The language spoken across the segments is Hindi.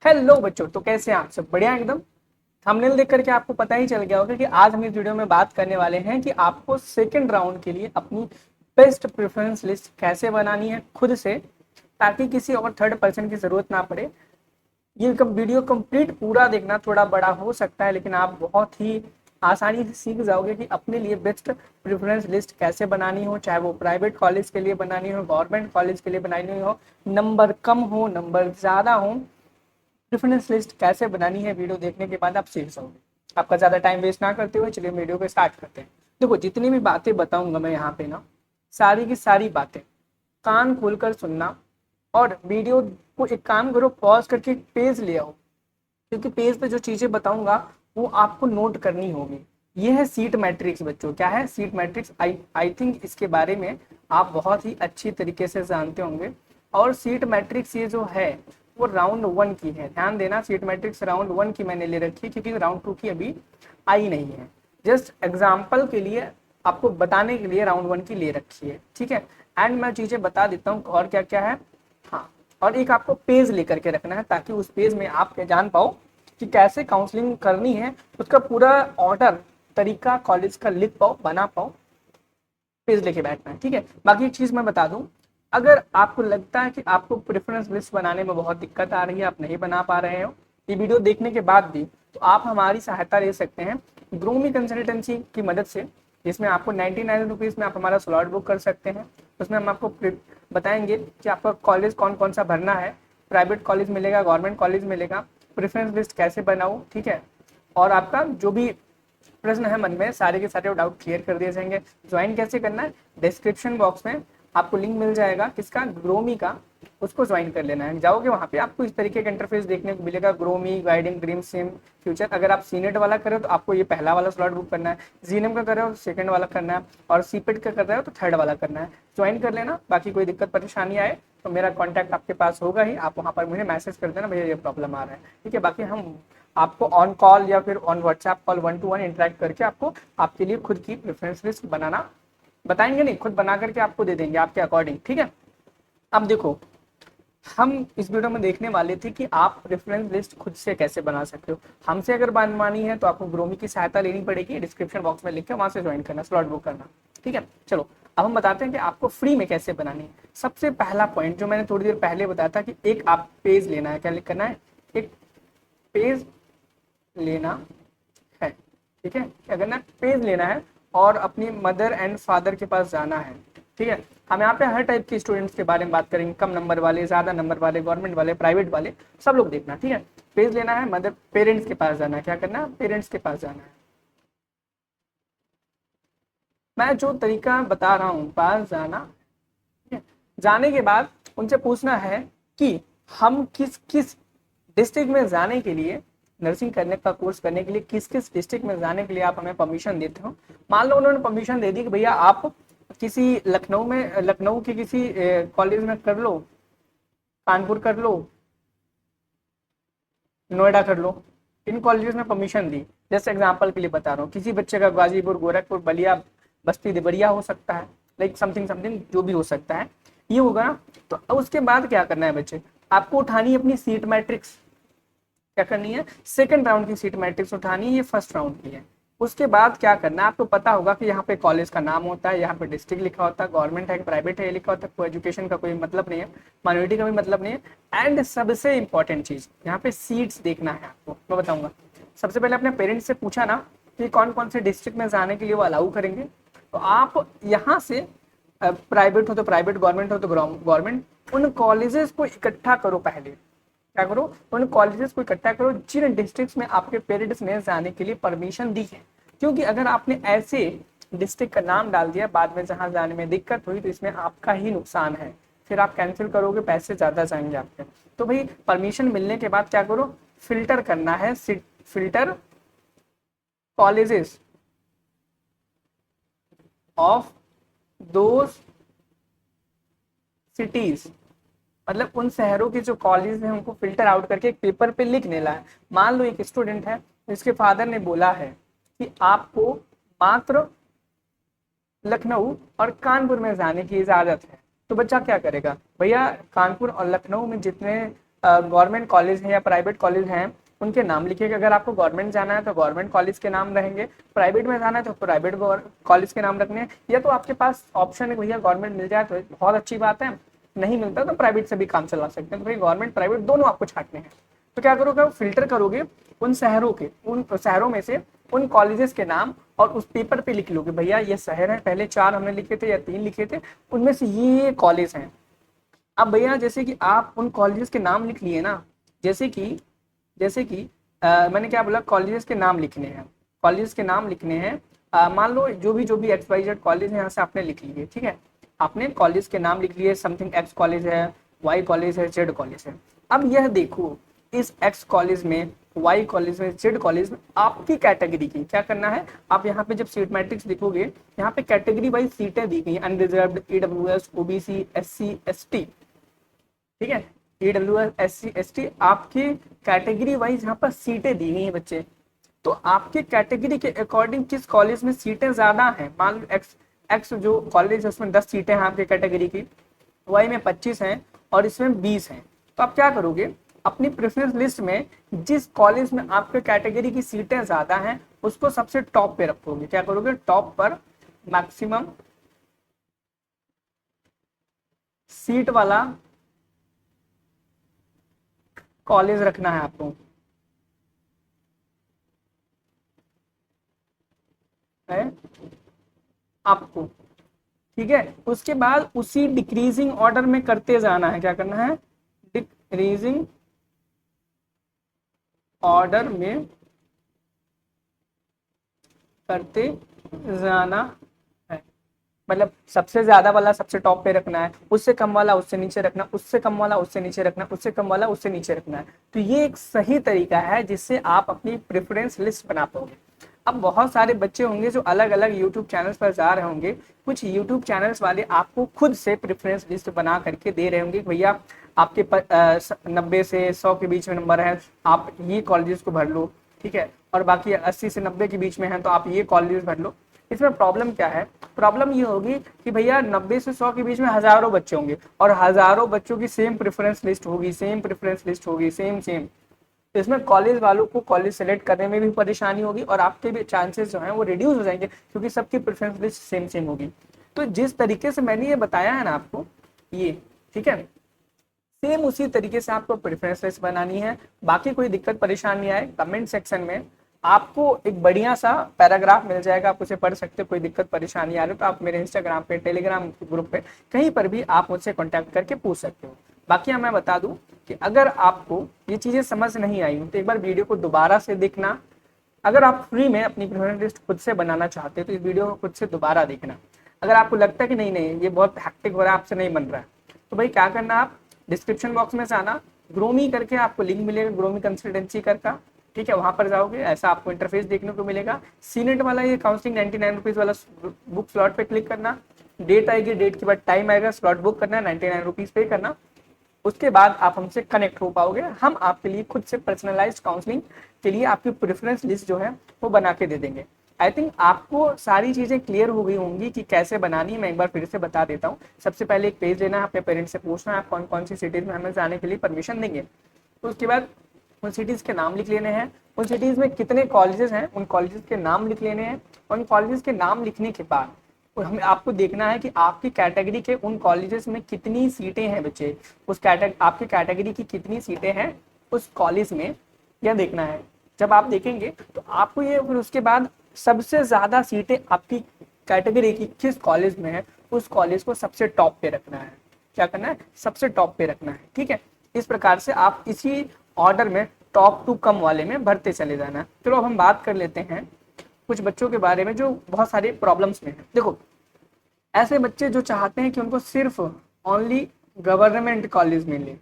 हेलो बच्चों, तो कैसे हैं आप सब? बढ़िया एकदम। थंबनेल देख करके आपको पता ही चल गया होगा कि आज हम इस वीडियो में बात करने वाले हैं कि आपको सेकंड राउंड के लिए अपनी बेस्ट प्रेफरेंस लिस्ट कैसे बनानी है खुद से, ताकि किसी और थर्ड पर्सन की जरूरत ना पड़े। ये वीडियो कंप्लीट पूरा देखना, थोड़ा बड़ा हो सकता है लेकिन आप बहुत ही आसानी से सीख जाओगे कि अपने लिए बेस्ट प्रेफरेंस लिस्ट कैसे बनानी हो, चाहे वो प्राइवेट कॉलेज के लिए बनानी हो, गवर्नमेंट कॉलेज के लिए बनानी हो, नंबर कम हो नंबर ज़्यादा हो, प्रेफरेंस लिस्ट कैसे बनानी है वीडियो देखने के बाद आप सीख जाओगे। आपका ज़्यादा टाइम वेस्ट ना करते हुए चलिए वीडियो को स्टार्ट करते हैं। देखो, जितनी भी बातें बताऊंगा मैं यहाँ पे ना, सारी की सारी बातें कान खोलकर सुनना, और वीडियो को एक काम करो, पॉज करके पेज ले आओ, क्योंकि पेज पे जो चीज़ें बताऊंगा वो आपको नोट करनी होगी। ये है सीट मैट्रिक्स बच्चों। क्या है सीट मैट्रिक्स? आई थिंक इसके बारे में आप बहुत ही अच्छी तरीके से जानते होंगे। और सीट मैट्रिक्स ये जो है वो राउंड वन की है। ध्यान देना, सीट मैट्रिक्स राउंड वन की मैंने ले रखी है क्योंकि राउंड टू की अभी आई नहीं है। जस्ट एग्जाम्पल के लिए, आपको बताने के लिए राउंड वन की ले रखी है, ठीक है। एंड मैं चीज़ें बता देता हूँ और क्या क्या है। हाँ, और एक आपको पेज लेकर के रखना है ताकि उस पेज में आप जान पाओ कि कैसे काउंसलिंग करनी है, उसका पूरा ऑर्डर तरीका कॉलेज का लिख पाओ, बना पाओ। पेज लेके बैठना है, ठीक है। बाकी एक चीज मैं बता दूं, अगर आपको लगता है कि आपको प्रेफरेंस लिस्ट बनाने में बहुत दिक्कत आ रही है, आप नहीं बना पा रहे हो ये वीडियो देखने के बाद भी, तो आप हमारी सहायता ले सकते हैं ग्रोमी कंसल्टेंसी की मदद से, जिसमें आपको 99 रुपीज़ में आप हमारा स्लॉट बुक कर सकते हैं। उसमें हम आपको बताएंगे कि आपका कॉलेज कौन कौन सा भरना है, प्राइवेट कॉलेज मिलेगा, गवर्नमेंट कॉलेज मिलेगा, प्रेफरेंस लिस्ट कैसे बनाऊँ, ठीक है। और आपका जो भी प्रश्न है मन में, सारे के सारे डाउट क्लियर कर दिए जाएंगे। ज्वाइन कैसे करना है, डिस्क्रिप्शन बॉक्स में आपको लिंक मिल जाएगा, किसका? ग्रोमी का। उसको ज्वाइन कर लेना है। जाओगे वहां पे आपको इस तरीके का इंटरफेस देखने को मिलेगा, ग्रोमी गाइडिंग ड्रीम सिम फ्यूचर। अगर आप सीनेट वाला कर रहे हो तो आपको ये पहला वाला स्लॉट बुक करना है, जीएनएम का कर रहे हो तो सेकंड वाला करना है, और सीपेट का कर रहे हो तो थर्ड वाला करना है। ज्वाइन कर लेना। बाकी कोई दिक्कत परेशानी आए तो मेरा कॉन्टैक्ट आपके पास होगा ही, आप वहाँ पर मुझे मैसेज कर देना, भैया ये प्रॉब्लम आ रहा है, ठीक है। बाकी हम आपको ऑन कॉल या फिर on WhatsApp call 1-to-1 interact करके आपको आपके लिए खुद की प्रेफरेंस लिस्ट बनाना बताएंगे, नहीं खुद बना करके आपको दे देंगे आपके अकॉर्डिंग, ठीक है। अब देखो, हम इस वीडियो में देखने वाले थे कि आप रेफरेंस लिस्ट खुद से कैसे बना सकते हो। हमसे अगर बनवानी है तो आपको ग्रोमी की सहायता लेनी पड़ेगी, डिस्क्रिप्शन बॉक्स में लिख के वहां से ज्वाइन करना, स्लॉट बुक करना, ठीक है। चलो, अब हम बताते हैं कि आपको फ्री में कैसे बनानी है। सबसे पहला पॉइंट जो मैंने थोड़ी देर पहले बताया था कि एक आप पेज लेना है। क्या करना है? एक पेज लेना है, ठीक है। क्या करना है? पेज लेना है और अपनी मदर एंड फादर के पास जाना है, ठीक है। हम यहाँ पे हर टाइप के स्टूडेंट्स के बारे में बात करेंगे, कम नंबर वाले, ज्यादा नंबर वाले, गवर्नमेंट वाले, प्राइवेट वाले, सब लोग देखना, ठीक है। पेज लेना है, मदर पेरेंट्स के पास जाना है। क्या करना है? पेरेंट्स के पास जाना है। मैं जो तरीका बता रहा हूँ, पास जाना, ठीक है। जाने के बाद उनसे पूछना है कि हम किस किस डिस्ट्रिक्ट में जाने के लिए, नर्सिंग करने का कोर्स करने के लिए किस किस डिस्ट्रिक्ट में जाने के लिए आप हमें परमिशन देते हो। मान लो उन्होंने परमिशन दे दी कि भैया आप किसी लखनऊ में, लखनऊ के किसी कॉलेज में कर लो, कानपुर कर लो, नोएडा कर लो, इन कॉलेजेस में परमिशन दी। जैसे एग्जांपल के लिए बता रहा हूँ, किसी बच्चे का गाजीपुर, गोरखपुर, बलिया, बस्ती, देवरिया हो सकता है, लाइक समथिंग समथिंग जो भी हो सकता है, ये होगा ना। तो उसके बाद क्या करना है बच्चे, आपको उठानी है अपनी सीट मैट्रिक्स। क्या करनी है? सेकंड राउंड की सीट मैट्रिक्स उठानी है, ये फर्स्ट राउंड की है। उसके बाद क्या करना है, आपको पता होगा कि यहाँ पे कॉलेज का नाम होता है, यहाँ पे डिस्ट्रिक्ट लिखा होता है, गवर्नमेंट है प्राइवेट है ये लिखा होता है, कोई एजुकेशन का कोई मतलब नहीं है, माइनॉरिटी का भी मतलब नहीं है। एंड सबसे इंपॉर्टेंट चीज यहाँ पे सीट्स देखना है आपको, मैं बताऊंगा। सबसे पहले अपने पेरेंट्स से पूछा ना कि कौन कौन से डिस्ट्रिक्ट में जाने के लिए वो अलाउ करेंगे, तो आप यहाँ से प्राइवेट हो तो प्राइवेट, गवर्नमेंट हो तो गवर्नमेंट, उन कॉलेजेस को इकट्ठा करो पहले। क्या करो? उन कॉलेजेस को इकट्ठा करो जिन डिस्ट्रिक्ट्स में आपके पेरेंट्स ने जाने के लिए परमिशन दी है। क्योंकि अगर आपने ऐसे डिस्ट्रिक्ट का नाम डाल दिया बाद में जहां जाने में दिक्कत हुई, तो इसमें आपका ही नुकसान है, फिर आप कैंसिल करोगे, पैसे ज्यादा जाएंगे आपके। तो भाई परमिशन मिलने के बाद क्या करो, फिल्टर करना है, filter colleges of those cities, मतलब उन शहरों के जो कॉलेज हैं उनको फिल्टर आउट करके एक पेपर पे लिख लेना है। मान लो एक स्टूडेंट है, जिसके फादर ने बोला है कि आपको मात्र लखनऊ और कानपुर में जाने की इजाजत है, तो बच्चा क्या करेगा? भैया कानपुर और लखनऊ में जितने गवर्नमेंट कॉलेज है या प्राइवेट कॉलेज हैं उनके नाम लिखिएगा। अगर आपको गवर्नमेंट जाना है तो गवर्नमेंट कॉलेज के नाम रहेंगे, प्राइवेट में जाना है तो प्राइवेट कॉलेज के नाम रखने हैं। या तो आपके पास ऑप्शन है भैया गवर्नमेंट मिल जाए तो बहुत अच्छी बात है, नहीं मिलता तो प्राइवेट से भी काम चला सकते हैं। तो भाई गवर्नमेंट प्राइवेट दोनों आपको छांटने हैं। तो क्या करोगे, फिल्टर करोगे उन शहरों में से उन कॉलेजेस के नाम, और उस पेपर पे लिख लोगे भैया ये शहर है, पहले 4 हमने लिखे थे या 3 लिखे थे, उनमें से ये कॉलेज हैं। अब भैया जैसे कि आप उन कॉलेजेस के नाम लिख लिए ना, जैसे कि मैंने क्या बोला, कॉलेजेस के नाम लिखने हैं, कॉलेजेस के नाम लिखने हैं। मान लो जो भी XYZ कॉलेज है यहाँ से आपने लिख लिए, ठीक है, आपने कॉलेज के नाम लिख लिए, समथिंग X कॉलेज है, Y कॉलेज है, Z कॉलेज है। अब यह देखो इस X कॉलेज में, Y कॉलेज में, Z कॉलेज में आपकी कैटेगरी की क्या करना है। आप यहाँ पे जब सीट मैट्रिक्स देखोगे, यहाँ पे कैटेगरी वाइज सीटें दी गई, unreserved, EWS, OBC, SC, ST, ठीक है, EWS, SC, ST, आपकी कैटेगरी वाइज यहाँ पर सीटें दी गई हैं बच्चे। तो आपके कैटेगरी के अकॉर्डिंग किस कॉलेज में सीटें ज्यादा हैं, मान लो एक्स जो कॉलेज है उसमें 10 सीटें हैं आपके कैटेगरी की, वाई में 25 हैं और इसमें 20 हैं। तो आप क्या करोगे, अपनी प्रेफरेंस लिस्ट में जिस कॉलेज में आपके कैटेगरी की सीटें ज्यादा हैं उसको सबसे टॉप पे रखोगे। क्या करोगे, टॉप पर मैक्सिमम सीट वाला कॉलेज रखना है आपको, है आपको, ठीक है। उसके बाद उसी डिक्रीजिंग ऑर्डर में करते जाना है। क्या करना है, डिक्रीजिंग ऑर्डर में करते जाना है। मतलब सबसे ज्यादा वाला सबसे टॉप पे रखना है, उससे कम वाला उससे नीचे रखना, उससे कम वाला उससे नीचे रखना, उससे कम वाला उससे नीचे रखना है। तो ये एक सही तरीका है जिससे आप अपनी प्रेफरेंस लिस्ट बना पाओगे। अब बहुत सारे बच्चे होंगे जो अलग अलग यूट्यूब चैनल्स पर जा रहे होंगे, कुछ यूट्यूब चैनल्स वाले आपको खुद से प्रेफरेंस लिस्ट बना करके दे रहे होंगे, भैया आपके 90 से 100 के बीच में नंबर है, आप ये कॉलेजेस को भर लो, ठीक है, और बाकी 80 से 90 के बीच में है तो आप ये कॉलेजेस भर लो। इसमें प्रॉब्लम क्या है, प्रॉब्लम ये होगी कि भैया 90 से 100 के बीच में हजारों बच्चे होंगे और हजारों बच्चों की सेम प्रेफरेंस लिस्ट होगी, सेम। तो इसमें कॉलेज वालों को कॉलेज सेलेक्ट करने में भी परेशानी होगी और आपके भी चांसेस जो हैं वो रिड्यूस हो जाएंगे क्योंकि सबकी प्रेफरेंस लिस्ट सेम होगी। तो जिस तरीके से मैंने ये बताया है ना आपको, ये ठीक है, सेम उसी तरीके से आपको प्रेफरेंस लिस्ट बनानी है। बाकी कोई दिक्कत परेशानी आए कमेंट सेक्शन में आपको एक बढ़िया सा पैराग्राफ मिल जाएगा, आप उसे पढ़ सकते हो। कोई दिक्कत परेशानी आ रही तो आप मेरे इंस्टाग्राम पे, टेलीग्राम ग्रुप पे, कहीं पर भी आप मुझसे कॉन्टैक्ट करके पूछ सकते हो। बाकी मैं बता दूं कि अगर आपको ये चीजें समझ नहीं आई तो एक बार वीडियो को दोबारा से देखना। अगर आप फ्री में अपनी प्रेफरेंस लिस्ट खुद से बनाना चाहते हो तो इस वीडियो को खुद से दोबारा देखना। अगर आपको लगता है कि नहीं ये बहुत हैक्टिक हो रहा है, आपसे नहीं बन रहा है, तो भाई क्या करना, आप डिस्क्रिप्शन बॉक्स में जाना, ग्रोमी करके आपको लिंक मिलेगा, ग्रोमी कंसल्टेंसी का, ठीक है, वहां पर जाओगे ऐसा आपको इंटरफेस देखने को मिलेगा। सीनेट वाला ये काउंसलिंग 99 रुपीज वाला बुक स्लॉट पे क्लिक करना, डेट आएगी, डेट के बाद टाइम आएगा, स्लॉट बुक करना, 99 रुपीज पे करना। उसके बाद आप हमसे कनेक्ट हो पाओगे, हम आपके लिए खुद से पर्सनलाइज्ड काउंसलिंग के लिए आपकी प्रेफरेंस लिस्ट जो है वो बना के दे देंगे। आई थिंक आपको सारी चीजें क्लियर हो गई होंगी कि कैसे बनानी है। मैं एक बार फिर से बता देता हूँ। सबसे पहले एक पेज लेना है, अपने पेरेंट्स से पूछना है आप कौन कौन सी सिटीज में हमें जाने के लिए परमिशन देंगे। तो उसके बाद उन सिटीज के नाम लिख लेने हैं, उन सिटीज में कितने कॉलेजेस हैं उन कॉलेजेस के नाम लिख लेने हैं। उन कॉलेजेस के नाम लिखने के बाद हमें आपको देखना है कि आपकी कैटेगरी के उन कॉलेजेस में कितनी सीटें हैं बच्चे, आपकी कैटेगरी की कितनी सीटें हैं उस कॉलेज में, यह देखना है। जब आप देखेंगे तो आपको ये, फिर उसके बाद सबसे ज्यादा सीटें आपकी कैटेगरी की किस कॉलेज में है उस कॉलेज को सबसे टॉप पे रखना है। क्या करना है, सबसे टॉप पे रखना है, ठीक है। इस प्रकार से आप इसी ऑर्डर में टॉप टू कम वाले में भरते चले जाना। चलो अब हम बात कर लेते हैं कुछ बच्चों के बारे में जो बहुत सारे प्रॉब्लम्स में है। देखो ऐसे बच्चे जो चाहते हैं कि उनको सिर्फ ओनली गवर्नमेंट कॉलेज मिले,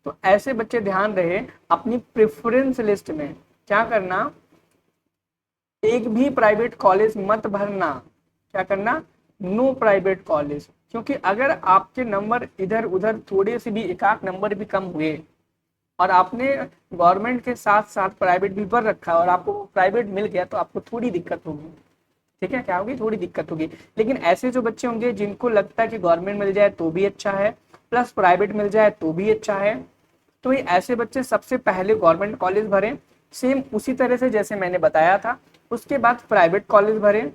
तो ऐसे बच्चे ध्यान रहे अपनी प्रेफरेंस लिस्ट में क्या करना, एक भी प्राइवेट कॉलेज मत भरना। क्या करना, नो प्राइवेट कॉलेज। क्योंकि अगर आपके नंबर इधर उधर थोड़े से भी एक आध नंबर भी कम हुए और आपने गवर्नमेंट के साथ साथ प्राइवेट भी भर रखा और आपको प्राइवेट मिल गया तो आपको थोड़ी दिक्कत होगी, ठीक है, क्या होगी, थोड़ी दिक्कत होगी। लेकिन ऐसे जो बच्चे होंगे जिनको लगता है कि गवर्नमेंट मिल जाए तो भी अच्छा है प्लस प्राइवेट मिल जाए तो भी अच्छा है। तो भाई ऐसे बच्चे सबसे पहले गवर्नमेंट कॉलेज भरें, सेम उसी तरह से जैसे मैंने बताया था। उसके बाद प्राइवेट कॉलेज भरें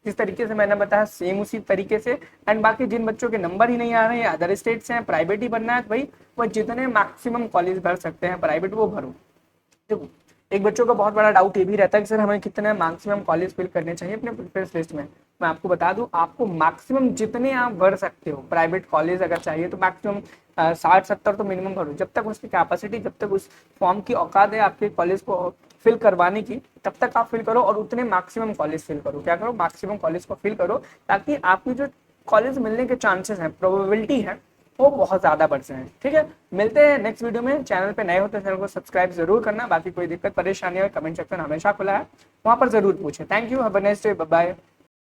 जिस तरीके से मैंने बताया, सेम उसी तरीके से। एंड बाकी जिन बच्चों के नंबर ही नहीं आ रहे हैं, अदर स्टेट से हैं, प्राइवेट ही भरना है, तो भाई वो जितने मैक्सिमम कॉलेज भर सकते हैं प्राइवेट वो भरो। देखो, एक बच्चों का बहुत बड़ा डाउट ये भी रहता है कि सर हमें कितने मैक्सिमम कॉलेज फिल करने चाहिए अपने प्रेफरेंस लिस्ट में। मैं आपको बता दूं, आपको मैक्सिमम जितने आप भर सकते हो प्राइवेट कॉलेज अगर चाहिए तो मैक्सिमम 60-70 तो मिनिमम भरो। जब तक उसकी कैपेसिटी, जब तक उस फॉर्म की औकात है आपके कॉलेज को फिल करवाने की, तब तक आप फिल करो और उतने मैक्सिमम कॉलेज फिल करो। क्या करो, मैक्सिमम कॉलेज को फिल करो, ताकि आपकी जो कॉलेज मिलने के चांसेस हैं, प्रोबेबिलिटी है, वो बहुत ज़्यादा बढ़ जाए। ठीक है, मिलते हैं नेक्स्ट वीडियो में। चैनल पे नए होते हैं चैनल को सब्सक्राइब जरूर करना। बाकी कोई दिक्कत परेशानी हो, कमेंट सेक्शन हमेशा खुला है, वहाँ पर जरूर पूछें। Thank you, have a nice day, bye bye.